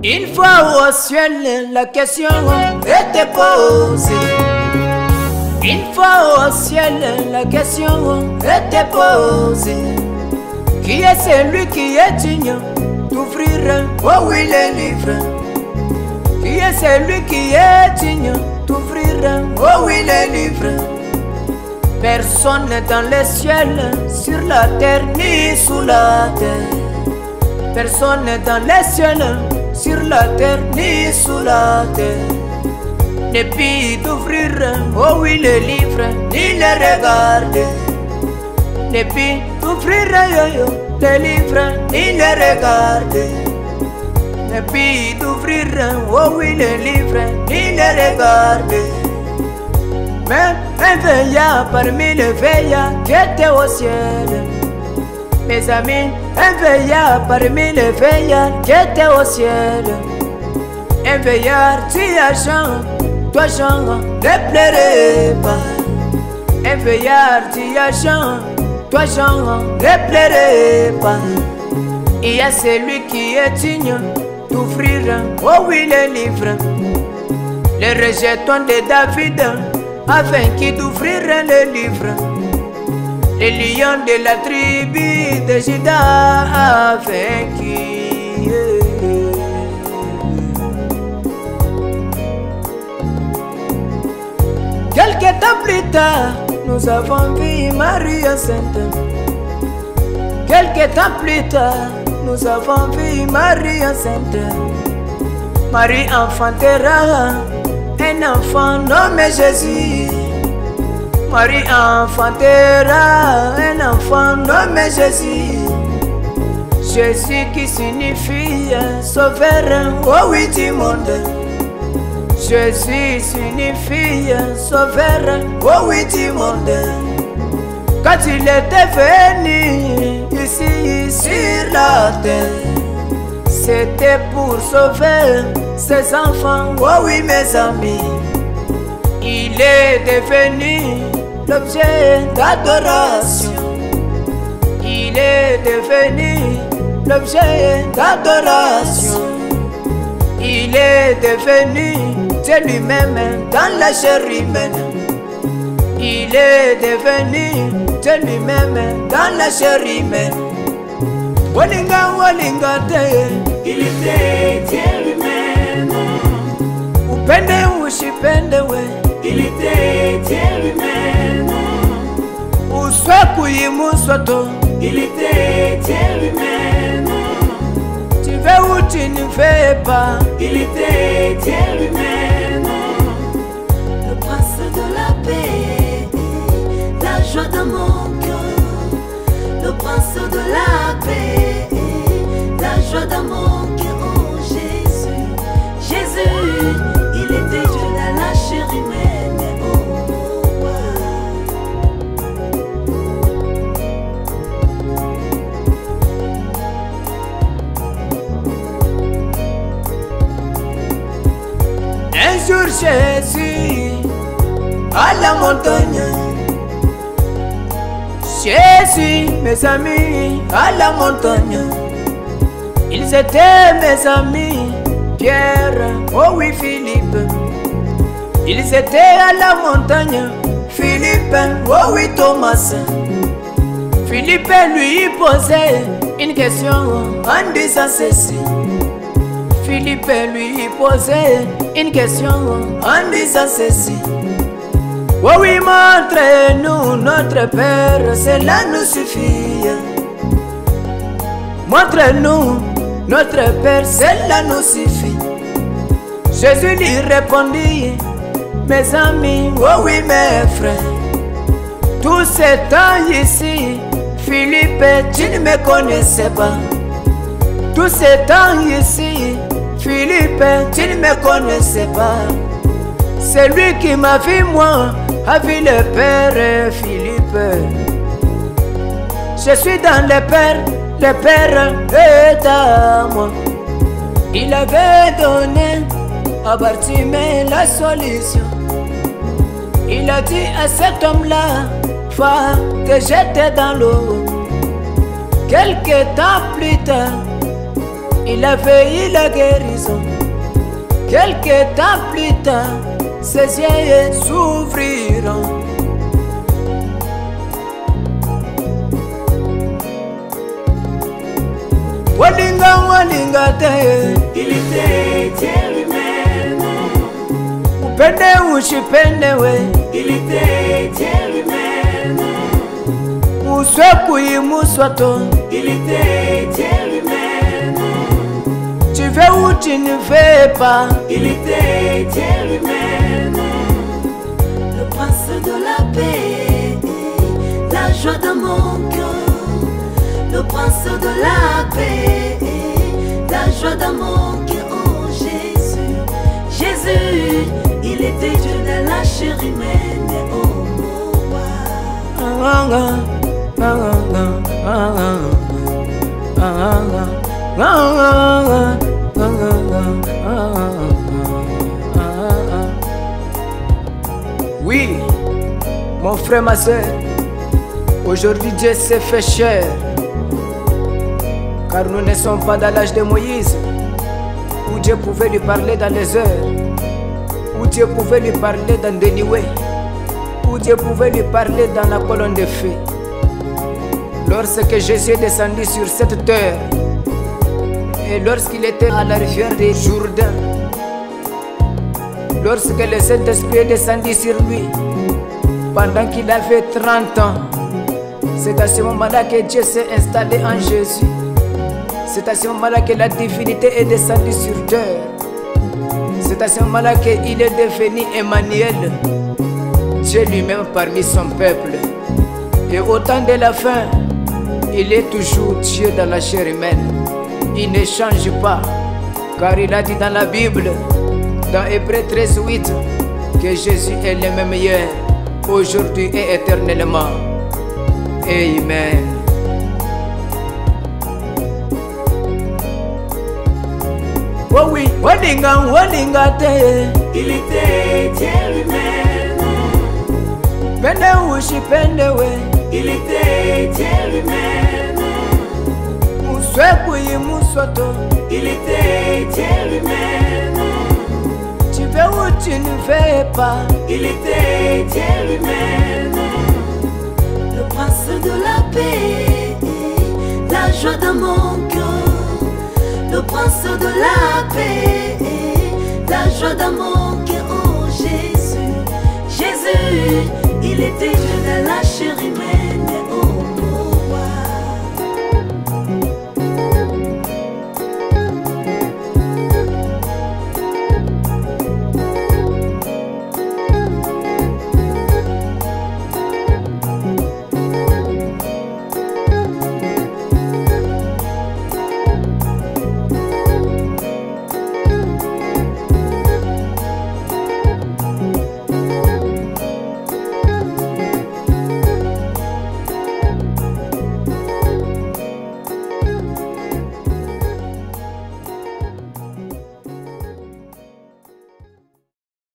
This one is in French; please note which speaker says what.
Speaker 1: Une fois au ciel, la question était posée. Une fois au ciel, la question était posée. Qui est celui qui est digne d'ouvrir, oh oui, les livres? Qui est celui qui est digne d'ouvrir, oh oui, les livres? Personne dans les ciels, sur la terre ni sous la terre. Personne dans les ciels, sur la terre ni sous la terre, ne peut d'ouvrir, oh oui, les livres, ni les regarder. Ne peut d'ouvrir, les livres, ni les regarder. Ne peut d'ouvrir, oh oui, les livres, ni les regarder. Mais un veillard parmi les veillards qui étaient au ciel. Mes amis, un veillard parmi les veillards qui étaient au ciel. Un veillard, tu as Jean, toi Jean, ne pleurez pas. Un veillard, tu as Jean, toi Jean, ne pleurez pas. Il y a celui qui est digne d'ouvrir, oh oui, les livres. Les rejetons de David a vaincu d'ouvrir les livres. Les lions de la tribu de Juda a vaincu. Quelques temps plus tard, nous avons vu Marie enceinte. Quelques temps plus tard, nous avons vu Marie enceinte. Marie enfantera un enfant nommé Jésus. Marie enfantera un enfant nommé Jésus. Jésus qui signifie sauveur, oh oui, du monde. Jésus signifie sauveur, oh oui, du monde. Quand il était venu ici sur la terre, c'était pour sauver ses enfants, oh oui, mes amis. Il est devenu l'objet d'adoration. Il est devenu l'objet d'adoration. Il est devenu Dieu lui-même dans la chair humaine. Il est devenu Dieu lui-même dans la chair humaine. Walinga, walinga te,
Speaker 2: il était Dieu lui-même.
Speaker 1: Upende ushipende we,
Speaker 2: il était Dieu lui-même.
Speaker 1: Uswaku yimuswato,
Speaker 2: il était Dieu lui-même.
Speaker 1: Tu veux ou tu ne veux pas,
Speaker 2: il était Dieu lui-même. Le prince de la paix, la joie de mon cœur. Le prince de la paix, la joie de mon cœur. Oh Jésus, Jésus, il était Dieu dans la chair humaine. Oh,
Speaker 1: un jour Jésus à la montagne. Jésus, mes amis, à la montagne. Ils étaient mes amis, Pierre, oh oui, Philippe. Ils étaient à la montagne, Philippe, oh oui, Thomas. Philippe lui posait une question en disant ceci. Philippe lui posait une question en disant ceci. Oh oui, montre-nous notre Père, cela nous suffit. Montre-nous notre Père, cela nous suffit. Jésus lui répondit, mes amis, oh oui, mes frères, tout ce temps ici, Philippe, tu ne me connaissais pas. Tout ce temps ici, Philippe, tu ne me connaissais pas. C'est lui qui m'a vu, moi, a vu le Père, Philippe. Je suis dans le Père est à moi. Il avait donné à Bartimée la solution. Il a dit à cet homme-là, va te jeter dans l'eau. Quelques temps plus tard, il a veillé la guérison. Quelques temps plus tard, ses yeux s'ouvriront. Walinga walinga te,
Speaker 2: il était Dieu lui-même.
Speaker 1: Upende ushipende we,
Speaker 2: il était Dieu lui-même.
Speaker 1: Muswe kuimuswato,
Speaker 2: il était Dieu lui-même.
Speaker 1: Tu veux ou tu ne veux pas,
Speaker 2: il était Dieu lui-même. Le prince de la paix, la joie de mon cœur. Le prince de la paix, la joie de mon cœur. Oh Jésus, Jésus, il était Dieu de la chair humaine. Oh mon roi.
Speaker 1: Oui, mon frère, ma soeur, aujourd'hui Dieu s'est fait chair. Car nous ne sommes pas dans l'âge de Moïse, où Dieu pouvait lui parler dans les heures, où Dieu pouvait lui parler dans des nuées, où Dieu pouvait lui parler dans la colonne de feu. Lorsque Jésus est descendu sur cette terre, et lorsqu'il était à la rivière des Jourdain, lorsque le Saint-Esprit est descendu sur lui, pendant qu'il avait 30 ans, c'est à ce moment-là que Dieu s'est installé en Jésus. C'est à ce moment-là que la divinité est descendue sur terre. C'est à ce moment-là qu'il est devenu Emmanuel, Dieu lui-même parmi son peuple. Et au temps de la fin, il est toujours Dieu dans la chair humaine. Il ne change pas, car il a dit dans la Bible, dans Hébreux 13:8, que Jésus est le même hier, aujourd'hui et éternellement. Amen. Oh oui, walinga te,
Speaker 2: il était Dieu lui-même.
Speaker 1: Pende ushipende we,
Speaker 2: il était Dieu lui-même.
Speaker 1: Muswe kuimuswato,
Speaker 2: il était Dieu lui-même.
Speaker 1: Tu veux ou tu ne veux pas,
Speaker 2: il était Dieu lui-même. Le prince de la paix, la joie de mon cœur. Le prince de la paix, la joie de mon cœur. Oh Jésus, Jésus, il était Dieu de la chair humaine.